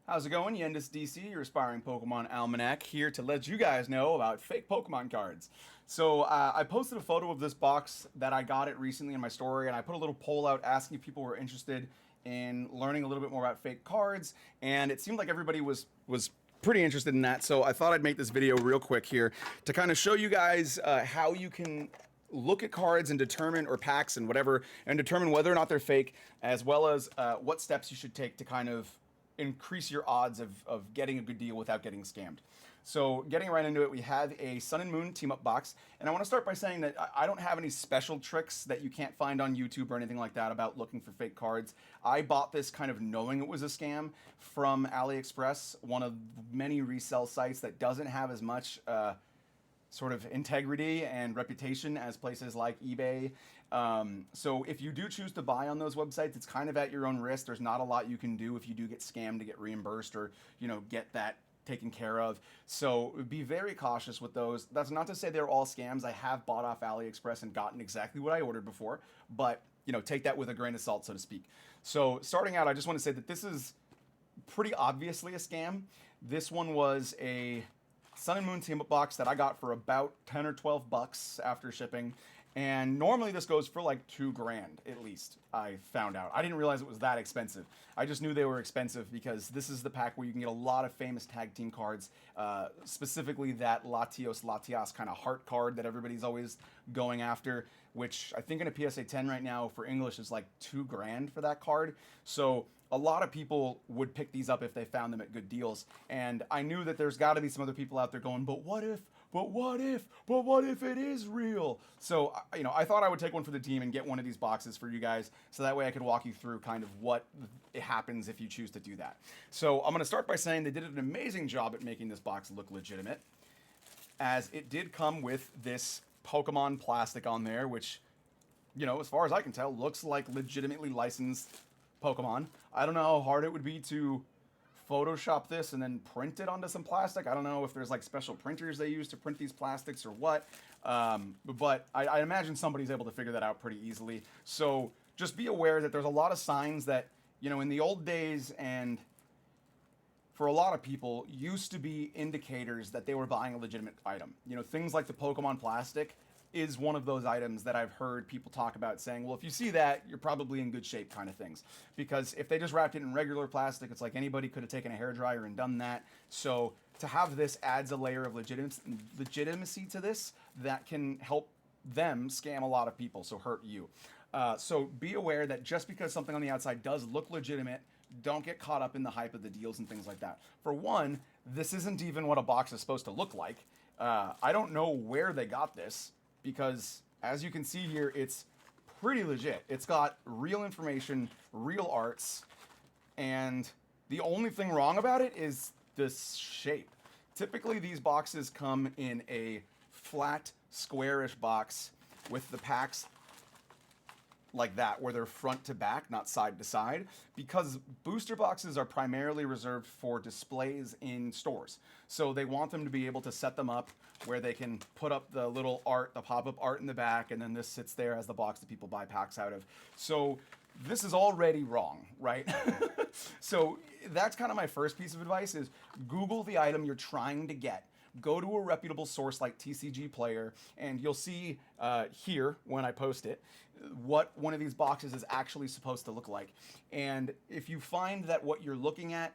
How's it going? Yendis DC, your aspiring Pokemon Almanac, here to let you guys know about fake Pokemon cards. I posted a photo of this box that I got it recently in my story, and I put a little poll out asking if people were interested in learning a little bit more about fake cards, and it seemed like everybody was pretty interested in that. So I thought I'd make this video real quick here to kind of show you guys how you can look at cards and determine, or packs and whatever, and determine whether or not they're fake, as well as what steps you should take to kind of increase your odds of getting a good deal without getting scammed. So getting right into it, we have a Sun and Moon team up box. And I want to start by saying that I don't have any special tricks that you can't find on YouTube or anything like that about looking for fake cards. I bought this kind of knowing it was a scam from AliExpress, one of many resale sites that doesn't have as much sort of integrity and reputation as places like eBay. So if you do choose to buy on those websites, it's kind of at your own risk. There's not a lot you can do if you do get scammed to get reimbursed or, get that taken care of. So be very cautious with those. That's not to say they're all scams. I have bought off AliExpress and gotten exactly what I ordered before, but take that with a grain of salt, so to speak. So starting out, I just want to say that this is pretty obviously a scam. This one was a Sun and Moon team up box that I got for about 10 or 12 bucks after shipping. And normally this goes for like $2,000 at least, I found out. I didn't realize it was that expensive. I just knew they were expensive because this is the pack where you can get a lot of famous tag team cards, specifically that Latios kind of heart card that everybody's always going after, which I think in a PSA 10 right now for English is like $2,000 for that card. So a lot of people would pick these up if they found them at good deals. And I knew that there's got to be some other people out there going, but what if it is real? So, I thought I would take one for the team and get one of these boxes for you guys, so that way I could walk you through kind of what happens if you choose to do that. So I'm going to start by saying they did an amazing job at making this box look legitimate, as it did come with this Pokemon plastic on there, which, as far as I can tell, looks like legitimately licensed Pokemon. I don't know how hard it would be to Photoshop this and then print it onto some plastic. I don't know if there's like special printers they use to print these plastics or what, but I imagine somebody's able to figure that out pretty easily. So just be aware that there's a lot of signs that, in the old days and for a lot of people used to be indicators that they were buying a legitimate item. Things like the Pokemon plastic is one of those items that I've heard people talk about, saying, well, if you see that, you're probably in good shape, kind of things. Because if they just wrapped it in regular plastic, it's like anybody could have taken a hairdryer and done that. So to have this adds a layer of legitimacy to this that can help them scam a lot of people, so hurt you. So be aware that just because something on the outside does look legitimate, don't get caught up in the hype of the deals and things like that. For one, this isn't even what a box is supposed to look like. I don't know where they got this, because as you can see here, it's pretty legit. It's got real information, real arts, and the only thing wrong about it is this shape. Typically, these boxes come in a flat, squarish box with the packs like that, where they're front to back, not side to side, because booster boxes are primarily reserved for displays in stores. So they want them to be able to set them up where they can put up the little art, the pop-up art in the back, and then this sits there as the box that people buy packs out of. So this is already wrong, right? So that's kind of my first piece of advice is Google the item you're trying to get. Go to a reputable source like TCG Player, and you'll see here when I post it what one of these boxes is actually supposed to look like. And if you find that what you're looking at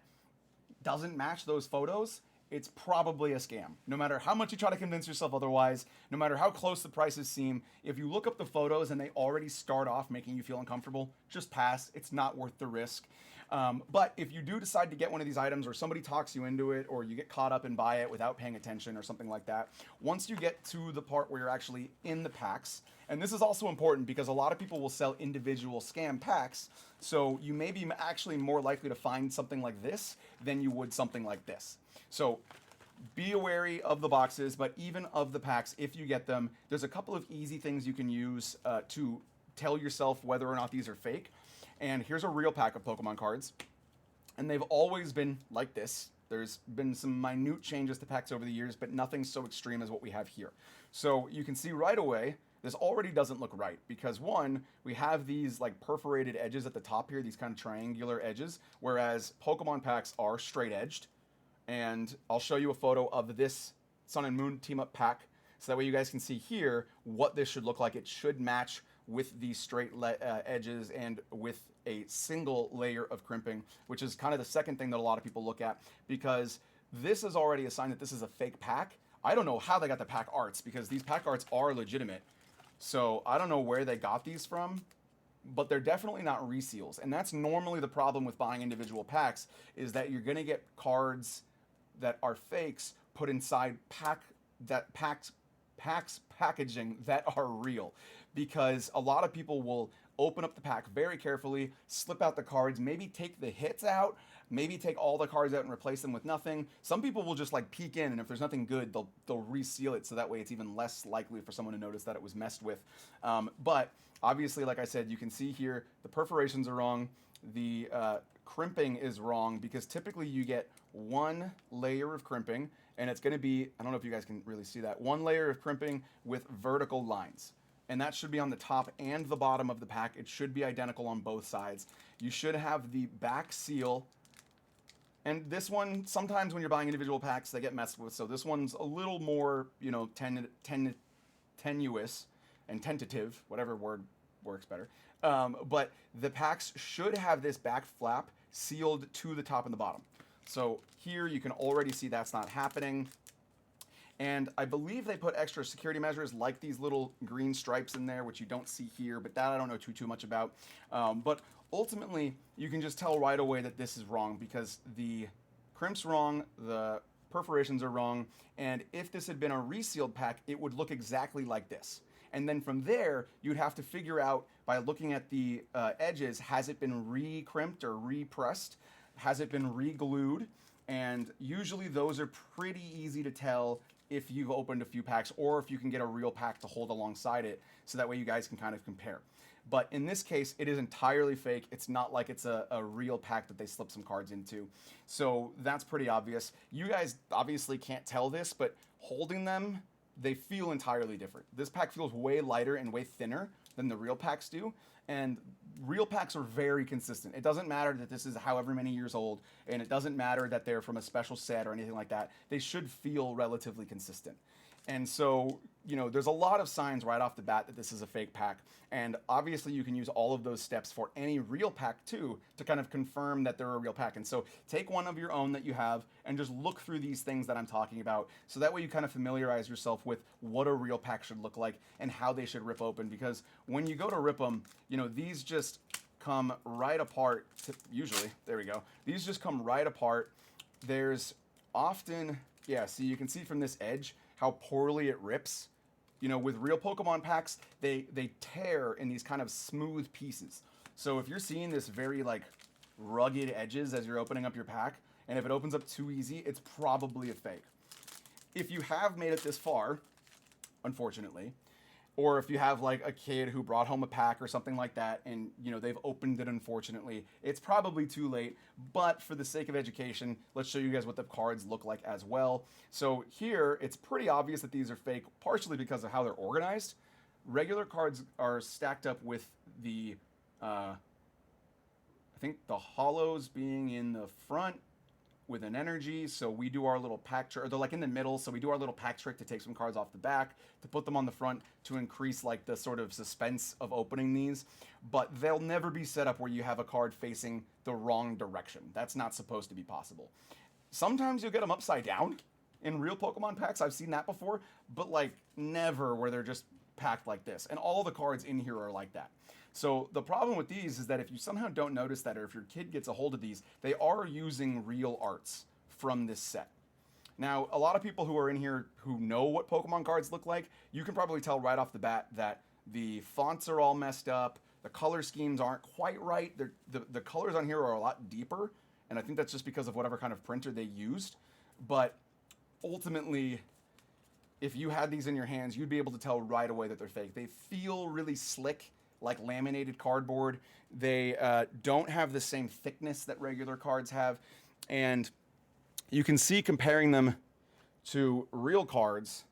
doesn't match those photos, it's probably a scam. No matter how much you try to convince yourself otherwise, no matter how close the prices seem, if you look up the photos and they already start off making you feel uncomfortable, just pass. It's not worth the risk. But if you do decide to get one of these items, or somebody talks you into it, or you get caught up and buy it without paying attention or something like that, once you get to the part where you're actually in the packs, and this is also important because a lot of people will sell individual scam packs, so you may be actually more likely to find something like this than you would something like this. So be wary of the boxes, but even of the packs, if you get them, there's a couple of easy things you can use to tell yourself whether or not these are fake. And here's a real pack of Pokemon cards, and they've always been like this. There's been some minute changes to packs over the years, but nothing so extreme as what we have here. So you can see right away this already doesn't look right because one, we have these like perforated edges at the top here, these kind of triangular edges, whereas Pokemon packs are straight edged. And I'll show you a photo of this Sun and Moon team up pack so that way you guys can see here what this should look like. It should match with the straight edges and with a single layer of crimping, which is kind of the second thing that a lot of people look at, because this is already a sign that this is a fake pack. I don't know how they got the pack arts, because these pack arts are legitimate. So I don't know where they got these from, but they're definitely not reseals. And that's normally the problem with buying individual packs, is that you're going to get cards that are fakes put inside packs packaging that are real, because a lot of people will open up the pack very carefully, slip out the cards, maybe take the hits out, maybe take all the cards out and replace them with nothing. Some people will just like peek in, and if there's nothing good, they'll reseal it, so that way it's even less likely for someone to notice that it was messed with. But obviously, like I said, you can see here the perforations are wrong, the crimping is wrong, because typically you get one layer of crimping, and it's going to be, I don't know if you guys can really see that, one layer of crimping with vertical lines. And that should be on the top and the bottom of the pack. It should be identical on both sides. You should have the back seal. And this one, sometimes when you're buying individual packs, they get messed with. So this one's a little more, tenuous and tentative, whatever word works better. But the packs should have this back flap sealed to the top and the bottom. So here you can already see that's not happening. And I believe they put extra security measures like these little green stripes in there, which you don't see here, but that I don't know too much about. But ultimately, you can just tell right away that this is wrong, because the crimp's wrong, the perforations are wrong, and if this had been a resealed pack, it would look exactly like this. And then from there, you'd have to figure out, by looking at the edges, has it been re-crimped or re-pressed? Has it been re-glued? And usually those are pretty easy to tell if you've opened a few packs, or if you can get a real pack to hold alongside it, so that way you guys can kind of compare. But in this case, it is entirely fake. It's not like it's a real pack that they slipped some cards into. So that's pretty obvious. You guys obviously can't tell this, but holding them, they feel entirely different. This pack feels way lighter and way thinner than the real packs do. And real packs are very consistent. It doesn't matter that this is however many years old, and it doesn't matter that they're from a special set or anything like that. They should feel relatively consistent. And so, there's a lot of signs right off the bat that this is a fake pack. And obviously you can use all of those steps for any real pack too, to kind of confirm that they're a real pack. And so take one of your own that you have and just look through these things that I'm talking about. So that way you kind of familiarize yourself with what a real pack should look like and how they should rip open. Because when you go to rip them, these just come right apart. Usually, there we go. These just come right apart. There's often, see, you can see from this edge how poorly it rips. With real Pokemon packs, they tear in these kind of smooth pieces. So if you're seeing this very like rugged edges as you're opening up your pack, and if it opens up too easy, it's probably a fake. If you have made it this far, unfortunately, or if you have like a kid who brought home a pack or something like that, and they've opened it, unfortunately, it's probably too late. But for the sake of education, let's show you guys what the cards look like as well. So here, it's pretty obvious that these are fake, partially because of how they're organized. Regular cards are stacked up with the, I think the hollows being in the front with an energy. So we do our little pack trick, or they're like in the middle. So we do our little pack trick to take some cards off the back, to put them on the front, to increase like the sort of suspense of opening these. But they'll never be set up where you have a card facing the wrong direction. That's not supposed to be possible. Sometimes you'll get them upside down in real Pokemon packs. I've seen that before, but like never where they're just packed like this. And all the cards in here are like that. So the problem with these is that if you somehow don't notice that, or if your kid gets a hold of these, they are using real arts from this set. Now, a lot of people who are in here who know what Pokemon cards look like, you can probably tell right off the bat that the fonts are all messed up, the color schemes aren't quite right, the colors on here are a lot deeper, and I think that's just because of whatever kind of printer they used. But ultimately, if you had these in your hands, you'd be able to tell right away that they're fake. They feel really slick, like laminated cardboard. They don't have the same thickness that regular cards have. And you can see, comparing them to real cards,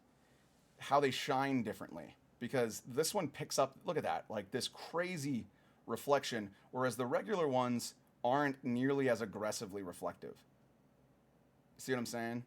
how they shine differently. because this one picks up, look at that, like this crazy reflection, whereas the regular ones aren't nearly as aggressively reflective. See what I'm saying?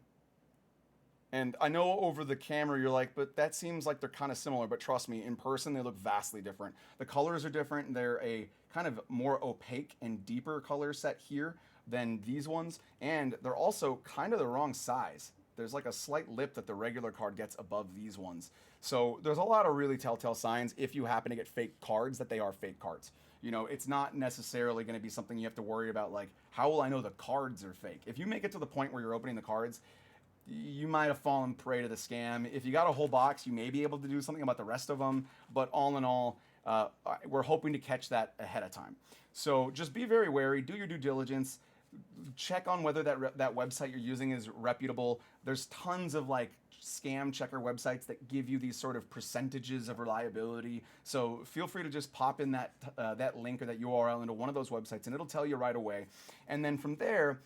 And I know over the camera you're like, but that seems like they're kind of similar, but trust me, in person they look vastly different. The colors are different. They're a kind of more opaque and deeper color set here than these ones, and they're also kind of the wrong size. There's like a slight lip that the regular card gets above these ones. So there's a lot of really telltale signs if you happen to get fake cards that they are fake cards. You know, it's not necessarily going to be something you have to worry about, like, how will I know the cards are fake? If you make it to the point where you're opening the cards, you might have fallen prey to the scam. If you got a whole box, you may be able to do something about the rest of them, but all in all, we're hoping to catch that ahead of time. So just be very wary, do your due diligence, check on whether that website you're using is reputable. There's tons of like scam checker websites that give you these sort of percentages of reliability. So feel free to just pop in that link or that URL into one of those websites, and it'll tell you right away. And then from there,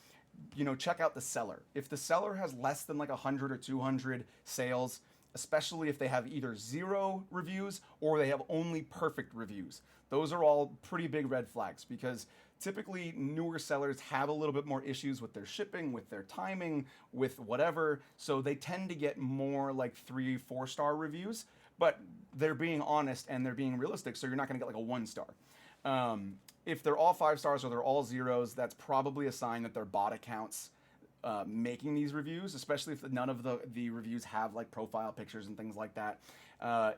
you know, check out the seller. If the seller has less than like 100 or 200 sales, especially if they have either 0 reviews or they have only perfect reviews, those are all pretty big red flags, because typically newer sellers have a little bit more issues with their shipping, with their timing, with whatever, so they tend to get more like 3-4 star reviews, but they're being honest and they're being realistic, so you're not going to get like a 1 star. If they're all 5 stars or they're all 0s, that's probably a sign that they're bot accounts making these reviews, especially if none of the reviews have like profile pictures and things like that.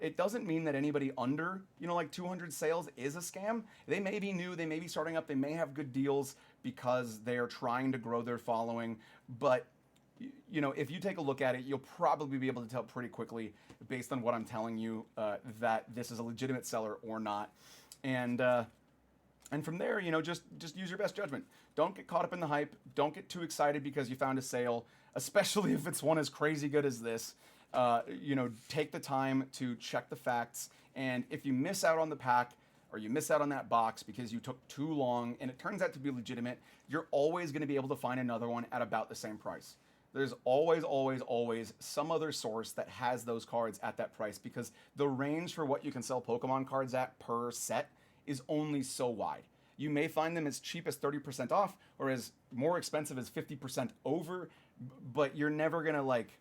It doesn't mean that anybody under, you know, like 200 sales is a scam. They may be new, they may be starting up, they may have good deals because they're trying to grow their following, but you know, if you take a look at it, you'll probably be able to tell pretty quickly based on what I'm telling you that this is a legitimate seller or not. And from there, you know, just use your best judgment. Don't get caught up in the hype. Don't get too excited because you found a sale, especially if it's one as crazy good as this. You know, take the time to check the facts. And if you miss out on the pack or you miss out on that box because you took too long and it turns out to be legitimate, you're always going to be able to find another one at about the same price. There's always, always, always some other source that has those cards at that price, because the range for what you can sell Pokemon cards at per set is only so wide. You may find them as cheap as 30% off or as more expensive as 50% over, but you're never gonna, like,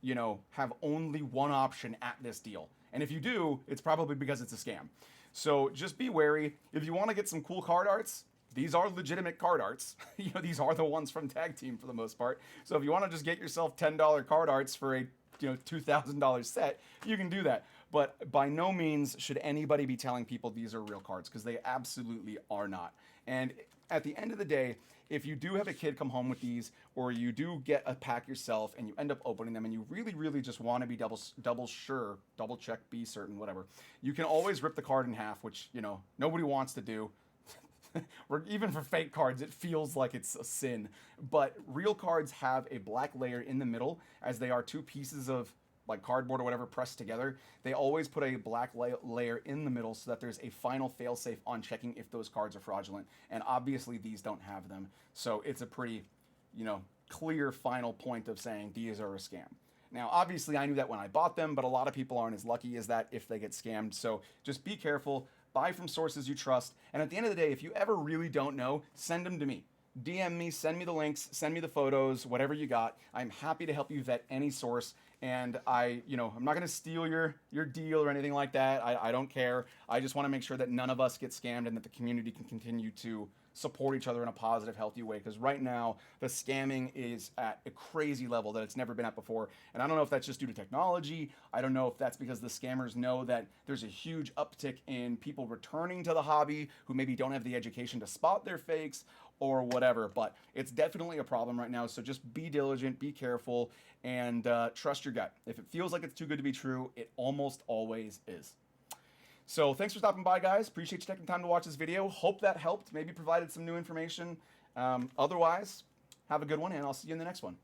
you know, have only one option at this deal. And if you do, it's probably because it's a scam. So just be wary. If you want to get some cool card arts, these are legitimate card arts. You know, these are the ones from Tag Team for the most part. So if you want to just get yourself $10 card arts for a, you know, $2,000 set, you can do that. But by no means should anybody be telling people these are real cards, because they absolutely are not. And at the end of the day, if you do have a kid come home with these, or you do get a pack yourself and you end up opening them and you really, really just want to be double check, be certain, whatever, you can always rip the card in half, which, you know, nobody wants to do. Even for fake cards, it feels like it's a sin. But real cards have a black layer in the middle, as they are two pieces of like cardboard or whatever pressed together. They always put a black layer in the middle so that there's a final failsafe on checking if those cards are fraudulent. And obviously these don't have them. So it's a pretty, you know, clear final point of saying these are a scam. Now, obviously I knew that when I bought them, but a lot of people aren't as lucky as that if they get scammed. So just be careful, buy from sources you trust. And at the end of the day, if you ever really don't know, send them to me. DM me, send me the links, send me the photos, whatever you got. I'm happy to help you vet any source. And I'm not going to steal your deal or anything like that. I don't care. I just want to make sure that none of us get scammed and that the community can continue to support each other in a positive, healthy way. Because right now, the scamming is at a crazy level that it's never been at before. And I don't know if that's just due to technology. I don't know if that's because the scammers know that there's a huge uptick in people returning to the hobby who maybe don't have the education to spot their fakes or whatever. But it's definitely a problem right now. So just be diligent, be careful, and trust your gut. If it feels like it's too good to be true, it almost always is. So thanks for stopping by, guys. Appreciate you taking time to watch this video. Hope that helped, maybe provided some new information. Otherwise, have a good one, and I'll see you in the next one.